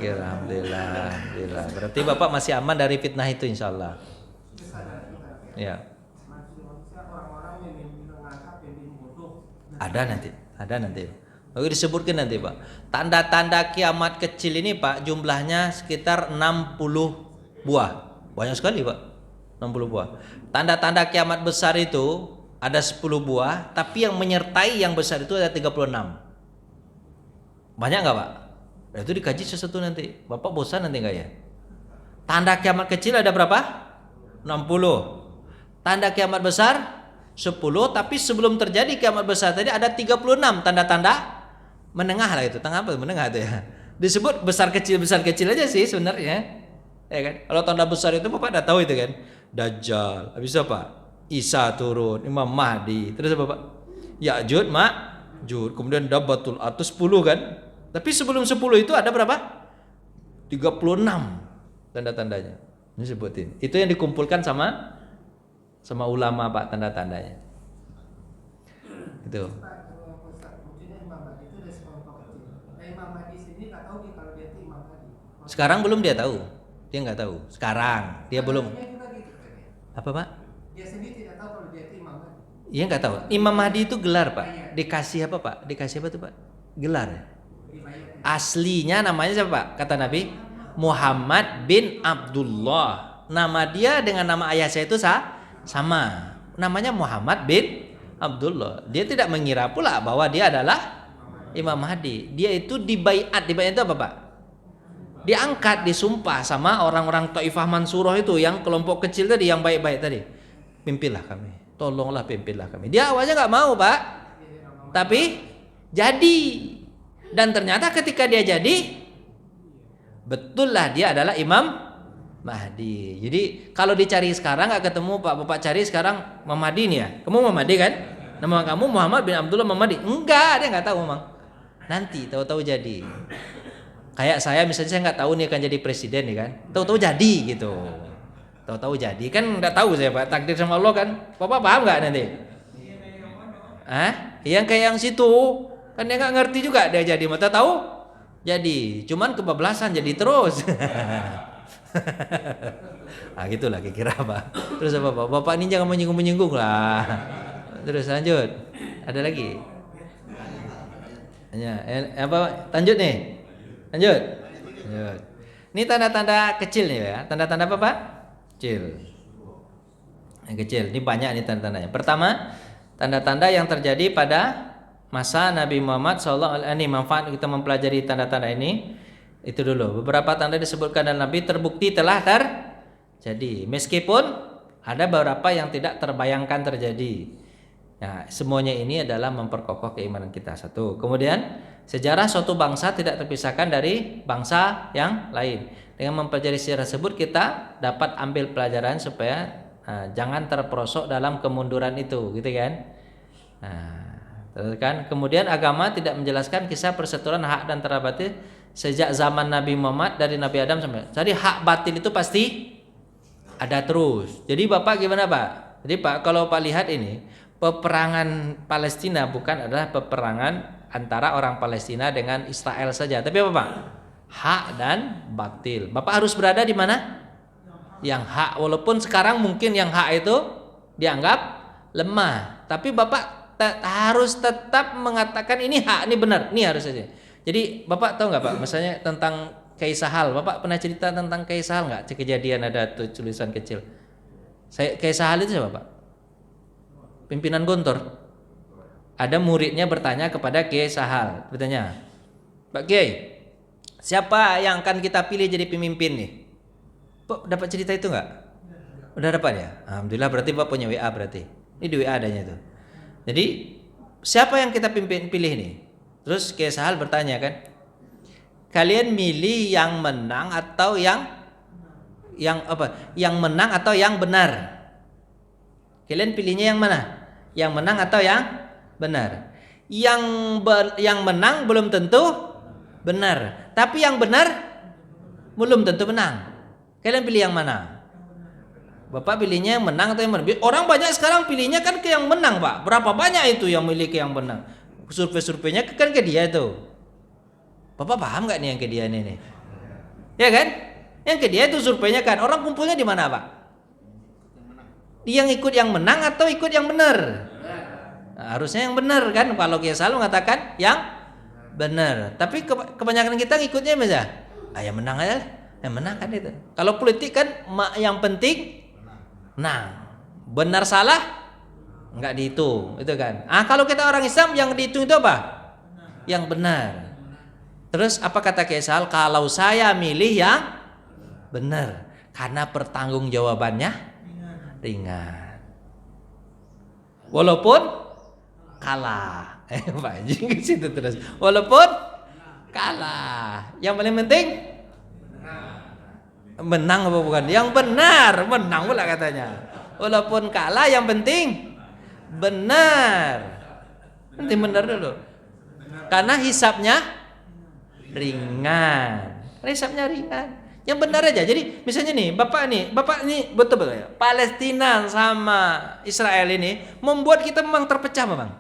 S1: Ya, alhamdulillah. Berarti Bapak masih aman dari fitnah itu insyaallah. Ya. Ada nanti. Oke, disebutkan nanti Pak. Tanda-tanda kiamat kecil ini Pak, jumlahnya sekitar 60 buah. Banyak sekali Pak. 60 buah. Tanda-tanda kiamat besar itu ada 10 buah, tapi yang menyertai yang besar itu ada 36. Banyak nggak Pak? Itu dikaji sesuatu nanti. Bapak bosan nanti nggak ya? Tanda kiamat kecil ada berapa? 60. Tanda kiamat besar 10, tapi sebelum terjadi kiamat besar tadi ada 36 tanda-tanda menengah lah itu. Tengah apa? Menengah itu ya. Disebut besar kecil aja sih sebenarnya. Ya kan? Kalau tanda besar itu Bapak udah tahu itu kan. Dajjal, habis apa? Isa turun, Imam Mahdi, terus apa Pak? Ya'juj, Ma'juj, kemudian Dabbatul Atus 10 kan? Tapi sebelum 10 itu ada berapa? 36 tanda-tandanya. Ini sebutin. Itu yang dikumpulkan sama ulama Pak tanda-tandanya. Itu. Sekarang belum dia tahu. Dia nggak tahu. Sekarang dia belum. Apa Pak?
S2: Dia sendiri tidak tahu kalau dia itu Imam Mahdi.
S1: Iya nggak tahu. Imam Mahdi itu gelar Pak. Dikasih apa Pak? Dikasih apa tuh Pak? Gelar. Aslinya namanya siapa Pak? Kata Nabi Muhammad bin Abdullah. Nama dia dengan nama ayah saya itu sama. Namanya Muhammad bin Abdullah. Dia tidak mengira pula bahwa dia adalah Imam Mahdi. Dia itu dibaiat itu apa Pak? Diangkat, disumpah sama orang-orang Taifah Mansurah itu, yang kelompok kecil tadi, yang baik-baik tadi. Pimpinlah kami, tolonglah pimpinlah kami. Dia awalnya nggak mau Pak, tapi jadi. Dan ternyata ketika dia jadi, betullah dia adalah Imam Mahdi. Jadi kalau dicari sekarang nggak ketemu Pak, Bapak cari sekarang Mahdi nih ya. Kamu Mahdi kan? Nama kamu Muhammad bin Abdullah Mahdi. Enggak, dia nggak tahu memang. Nanti tahu-tahu jadi. Kayak saya misalnya saya nggak tahu nih akan jadi presiden nih kan. Tahu-tahu jadi gitu. Tahu-tahu jadi kan nggak tahu saya Pak. Takdir sama Allah kan. Bapak paham nggak nanti? Yang kayak yang situ kan dia nggak ngerti juga dia jadi. Mata tahu jadi. Cuman kebablasan jadi terus. Nah gitulah kira-kira Pak. Terus apa Pak? Bapak ini jangan menyinggung-menyinggung lah. Terus lanjut. Ada lagi? Ya, apa? Lanjut nih. Lanjut. Ini tanda-tanda kecil nih ya. Tanda-tanda apa Pak? Kecil. Yang kecil. Ini banyak nih tanda-tandanya. Pertama, tanda-tanda yang terjadi pada masa Nabi Muhammad SAW. Ini manfaat kita mempelajari tanda-tanda ini. Itu dulu. Beberapa tanda disebutkan dalam Nabi terbukti telah terjadi. Meskipun ada beberapa yang tidak terbayangkan terjadi. Nah, semuanya ini adalah memperkokoh keimanan kita. Satu. Kemudian sejarah suatu bangsa tidak terpisahkan dari bangsa yang lain. Dengan mempelajari sejarah tersebut kita dapat ambil pelajaran supaya jangan terperosok dalam kemunduran itu, gitu kan? Terus kan? Kemudian agama tidak menjelaskan kisah perseteruan hak dan terabati sejak zaman Nabi Muhammad dari Nabi Adam sampai. Jadi hak batil itu pasti ada terus. Jadi Bapak gimana Pak? Jadi Pak kalau Pak lihat ini peperangan Palestina bukan adalah peperangan antara orang Palestina dengan Israel saja, tapi apa Pak? Hak dan batil. Bapak harus berada di mana? Yang hak. Walaupun sekarang mungkin yang hak itu dianggap lemah, tapi Bapak harus tetap mengatakan ini hak, ini benar, ini harus saja. Jadi Bapak tahu nggak Pak? Misalnya tentang Kaisah Hal, Bapak pernah cerita tentang Kaisah Hal nggak? Kejadian ada tulisan kecil. Kaisah Hal itu siapa Pak? Pimpinan Gontor. Ada muridnya bertanya kepada Kiai Sahal, bertanya, Pak Kiai, siapa yang akan kita pilih jadi pemimpin nih? Pak dapat cerita itu nggak? Udah dapat ya? Alhamdulillah berarti Pak punya WA berarti. Ini di WA adanya itu. Jadi siapa yang kita pilih nih? Terus Kiai Sahal bertanya kan, kalian milih yang menang atau yang apa? Yang menang atau yang benar? Kalian pilihnya yang mana? Yang menang atau yang benar? Yang menang belum tentu benar, tapi yang benar belum tentu menang. Kalian pilih yang mana? Bapak pilihnya yang menang atau yang benar? Orang banyak sekarang pilihnya kan ke yang menang Pak. Berapa banyak itu yang milih ke yang menang? Survei-surveinya kan ke dia itu. Bapak paham nggak nih yang ke dia ini? Ya kan? Yang ke dia itu surveinya kan. Orang kumpulnya di mana Pak? Yang ikut yang menang atau ikut yang benar? Nah, harusnya yang benar kan? Kalau Kiai selalu mengatakan yang benar. Tapi kebanyakan kita ngikutnya aja. Yang menang aja, yang menang kan itu. Kalau politik kan yang penting menang. Benar salah nggak dihitung, itu kan? Kalau kita orang Islam yang dihitung itu apa? Yang benar. Terus apa kata Kiai Sahal? Kalau saya milih yang benar, karena pertanggungjawabannya ringan, walaupun kalah. Pak Haji ke situ terus. Walaupun kalah, yang paling penting menang apa bukan? Yang benar, menang pula katanya. Walaupun kalah, yang penting benar. Nanti benar dulu, karena hisapnya ringan. Hisapnya ringan. Yang benar aja. Jadi misalnya nih, Bapak ini betul-betul ya. Palestina sama Israel ini membuat kita memang terpecah memang.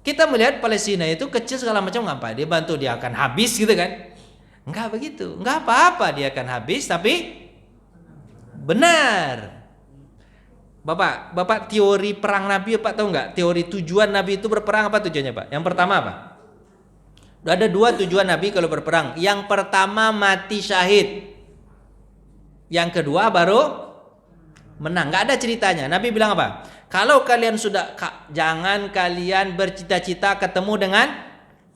S1: Kita melihat Palestina itu kecil segala macam, ngapa? Dia bantu dia akan habis gitu kan? Enggak begitu. Enggak apa-apa dia akan habis, tapi benar. Bapak teori perang Nabi Pak tahu nggak? Teori tujuan Nabi itu berperang apa tujuannya Pak? Yang pertama apa? Ada dua tujuan Nabi kalau berperang. Yang pertama mati syahid. Yang kedua baru menang. Gak ada ceritanya. Nabi bilang apa? Kalau kalian sudah, jangan kalian bercita-cita ketemu dengan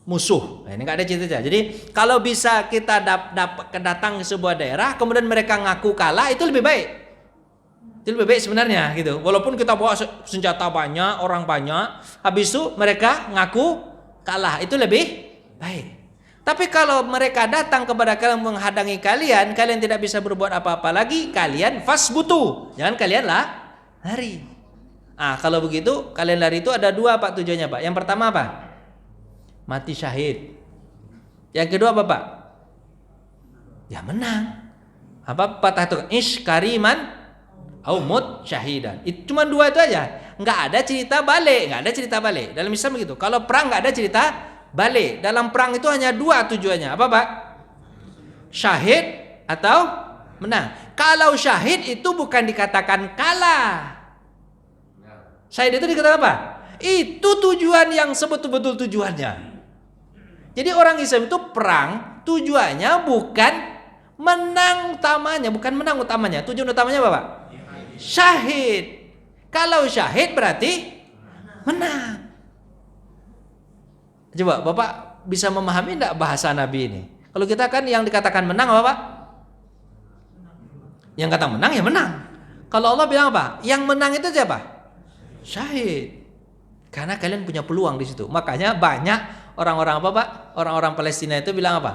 S1: musuh. Ini gak ada cerita. Jadi kalau bisa kita datang ke sebuah daerah, kemudian mereka ngaku kalah, itu lebih baik. Itu lebih baik sebenarnya gitu. Walaupun kita bawa senjata banyak, orang banyak, habis itu mereka ngaku kalah, itu lebih baik. Tapi kalau mereka datang kepada kalian menghadangi kalian, kalian tidak bisa berbuat apa-apa lagi, kalian fasbutu. Jangan kalian lari. Kalau begitu kalian lari itu ada dua Pak tujuannya Pak. Yang pertama apa? Mati syahid. Yang kedua apa Pak? Ya menang. Apa patah itu? Ish kariman au mut syahidan. Itu cuma dua itu aja. Nggak ada cerita balik. Dalam Islam begitu. Kalau perang nggak ada cerita balik. Dalam perang itu hanya dua tujuannya. Apa Pak? Syahid atau menang. Kalau syahid itu bukan dikatakan kalah. Syahid itu dikatakan apa? Itu tujuan yang sebetul-betul tujuannya. Jadi orang Islam itu perang tujuannya bukan menang utamanya. Tujuan utamanya apa Pak? Syahid. Kalau syahid berarti menang. Coba Bapak bisa memahami enggak bahasa Nabi ini? Kalau kita kan yang dikatakan menang apa Pak? Yang kata menang ya menang. Kalau Allah bilang apa? Yang menang itu siapa? Syahid. Karena kalian punya peluang di situ. Makanya banyak orang-orang apa Pak? Orang-orang Palestina itu bilang apa?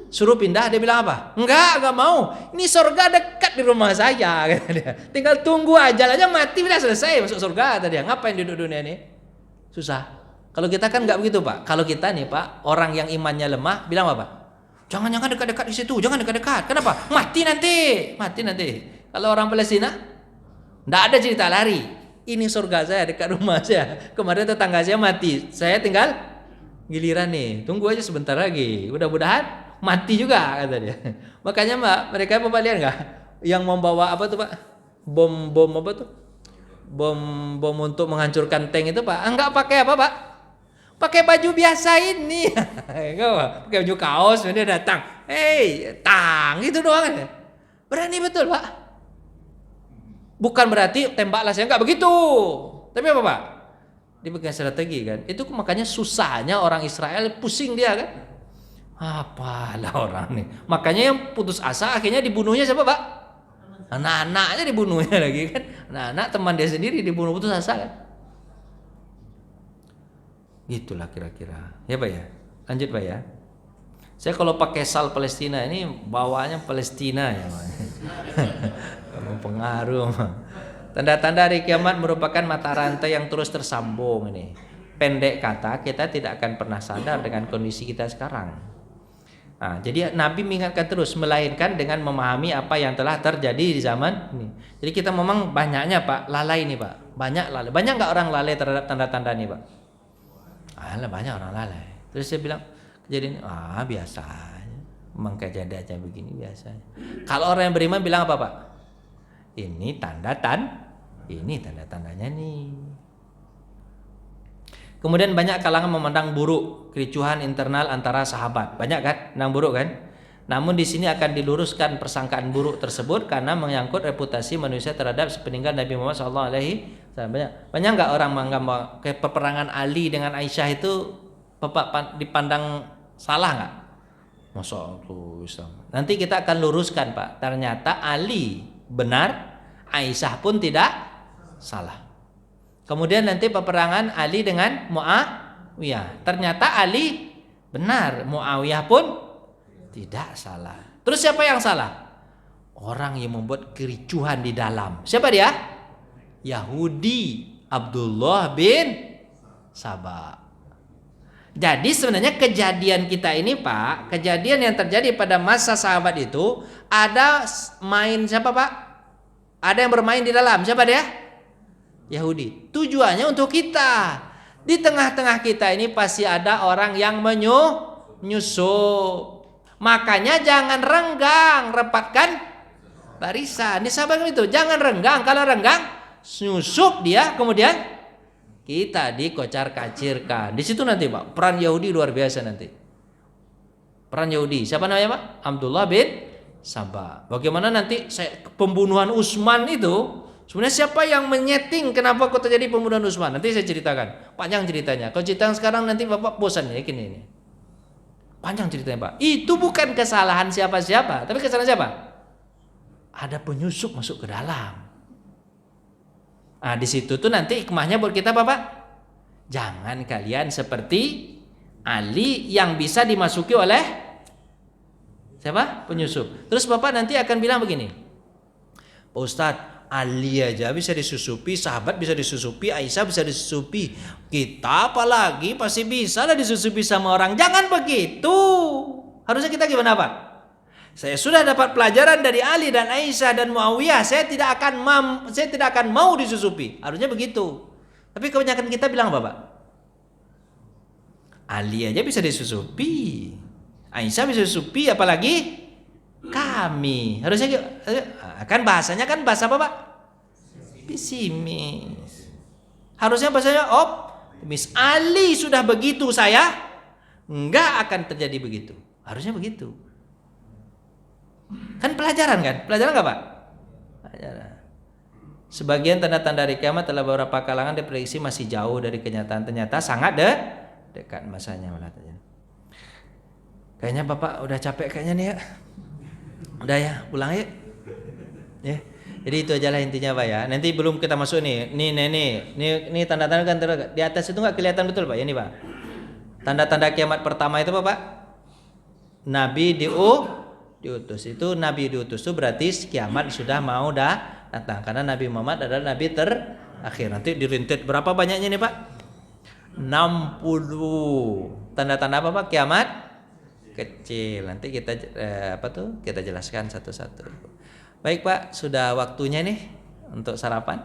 S1: Suruh pindah, dia bilang apa? Enggak mau. Ini surga dekat di rumah saya, kata dia. Tinggal tunggu aja mati udah selesai masuk surga, kata dia. Ngapain duduk dunia ini? Susah. Kalau kita kan enggak begitu, Pak. Kalau kita nih, Pak, orang yang imannya lemah, bilang apa, Pak? Jangan dekat-dekat di situ, jangan dekat-dekat. Kenapa? Mati nanti. Kalau orang Palestina, enggak ada cerita lari. Ini surga saya dekat rumah saya. Kemarin tetangga saya mati. Saya tinggal giliran nih. Tunggu aja sebentar lagi. Mudah-mudahan mati juga, kata dia. Makanya Mbak, mereka Bapak lihat nggak yang membawa apa tuh Pak? Bom apa tuh? Bom untuk menghancurkan tank itu Pak? Enggak pakai apa Pak? Pakai baju biasa ini. Enggak pakai baju kaos, dia datang. Tang itu doang. Berani betul Pak. Bukan berarti tembaklah saya, enggak begitu. Tapi apa Pak? Dia pakai strategi kan. Itu makanya susahnya orang Israel, pusing dia kan. Apalah orang nih. Makanya yang putus asa akhirnya dibunuhnya siapa Pak? Anak-anaknya dibunuhnya lagi kan. Anak-anak teman dia sendiri dibunuh putus asa kan. Gitulah kira-kira. Ya Pak ya. Lanjut Pak ya. Saya kalau pakai sal Palestina ini bawaannya Palestina ya Pak. Pengaruh. Tanda-tanda hari kiamat merupakan mata rantai yang terus tersambung ini. Pendek kata, kita tidak akan pernah sadar dengan kondisi kita sekarang. Jadi Nabi mengingatkan terus, melainkan dengan memahami apa yang telah terjadi di zaman ini. Jadi kita memang banyaknya Pak lalai nih Pak, banyak lalai. Banyak nggak orang lalai terhadap tanda-tanda nih Pak? Banyak orang lalai. Terus saya bilang kejadian biasa, memang kejadiannya begini biasanya. Kalau orang yang beriman bilang apa Pak? Ini tanda-tandanya nih. Kemudian banyak kalangan memandang buruk kericuhan internal antara sahabat. Banyak kan? Memandang buruk kan? Namun di sini akan diluruskan persangkaan buruk tersebut karena menyangkut reputasi manusia terhadap sepeninggal Nabi Muhammad SAW. Banyak nggak orang menganggap kayak peperangan Ali dengan Aisyah itu dipandang salah nggak? Masya Allah. Nanti kita akan luruskan Pak. Ternyata Ali benar, Aisyah pun tidak salah. Kemudian nanti peperangan Ali dengan Muawiyah. Ternyata Ali benar, Muawiyah pun tidak salah. Terus siapa yang salah? Orang yang membuat kericuhan di dalam. Siapa dia? Yahudi Abdullah bin Saba. Jadi sebenarnya kejadian kita ini Pak, kejadian yang terjadi pada masa sahabat itu ada main siapa Pak? Ada yang bermain di dalam. Siapa dia? Yahudi. Tujuannya untuk kita. Di tengah-tengah kita ini pasti ada orang yang menyusup. Makanya jangan renggang, rapatkan barisan. Di sahabat itu jangan renggang. Kalau renggang, nyusup dia, kemudian kita dikocar-kacirkan. Di situ nanti Pak, peran Yahudi luar biasa nanti. Peran Yahudi. Siapa namanya Pak? Abdullah bin Saba. Bagaimana nanti pembunuhan Utsman itu? Sebenarnya siapa yang menyeting kenapa kok terjadi pembunuhan Utsman? Nanti saya ceritakan. Panjang ceritanya. Kalau cerita sekarang nanti Bapak bosan ya ini. Panjang ceritanya Pak. Itu bukan kesalahan siapa-siapa, tapi kesalahan siapa? Ada penyusup masuk ke dalam. Di situ tuh nanti hikmahnya buat kita Bapak. Jangan kalian seperti Ali yang bisa dimasuki oleh siapa? Penyusup. Terus Bapak nanti akan bilang begini, Pak Ustadz, Ali aja bisa disusupi, sahabat bisa disusupi, Aisyah bisa disusupi, kita apalagi pasti bisa lah disusupi sama orang. Jangan begitu. Harusnya kita gimana Pak? Saya sudah dapat pelajaran dari Ali dan Aisyah dan Muawiyah, saya tidak akan mau disusupi. Harusnya begitu. Tapi kebanyakan kita bilang apa Pak? Ali aja bisa disusupi, Aisyah bisa disusupi, apalagi kami. Harusnya kan bahasanya kan bahasa apa Pak? Pesimis. Harusnya bahasanya optimis. Ali sudah begitu, saya enggak akan terjadi begitu. Harusnya begitu. Kan pelajaran nggak Pak? Pelajaran. Sebagian tanda-tanda hari kiamat telah beberapa kalangan diprediksi masih jauh dari kenyataan, ternyata sangat dekat masanya malah terjadi. Kayaknya Bapak udah capek kayaknya nih ya. Udah ya, pulang ya. Ya. Jadi itu aja lah intinya Pak ya. Nanti belum kita masuk nih. Nih tanda-tanda kan di atas itu nggak kelihatan betul Pak ya nih Pak. Tanda-tanda kiamat pertama itu apa Pak? Nabi diutus. Itu Nabi diutus itu berarti kiamat sudah mau datang, karena Nabi Muhammad adalah Nabi terakhir. Nanti dirintit berapa banyaknya nih Pak? 60. Tanda-tanda apa Pak? Kiamat kecil. Nanti kita kita jelaskan satu-satu. Baik Pak, sudah waktunya nih untuk sarapan.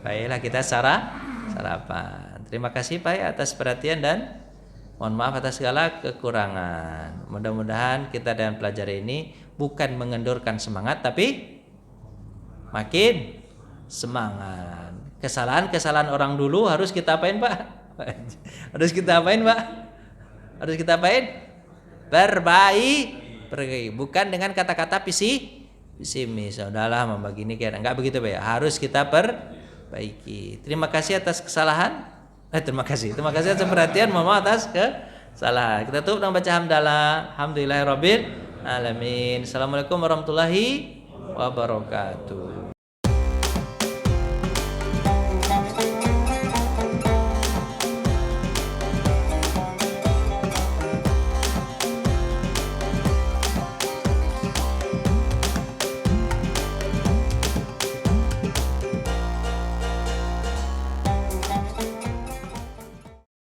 S1: Baiklah kita sarapan. Terima kasih Pak ya atas perhatian dan mohon maaf atas segala kekurangan. Mudah-mudahan kita dengan pelajaran ini bukan mengendurkan semangat, tapi makin semangat. Kesalahan orang dulu harus kita apain Pak? Harus kita apain Pak? Harus kita apain? Perbaiki. Bukan dengan kata-kata pesimis. Udahlah membagi ini kayak enggak begitu Pak ya. Harus kita perbaiki. Terima kasih atas kesalahan. Terima kasih atas perhatian, mohon maaf atas kesalahan. Kita tutup dengan baca hamdalah. Alhamdulillahirabbil alamin. Assalamualaikum warahmatullahi wabarakatuh.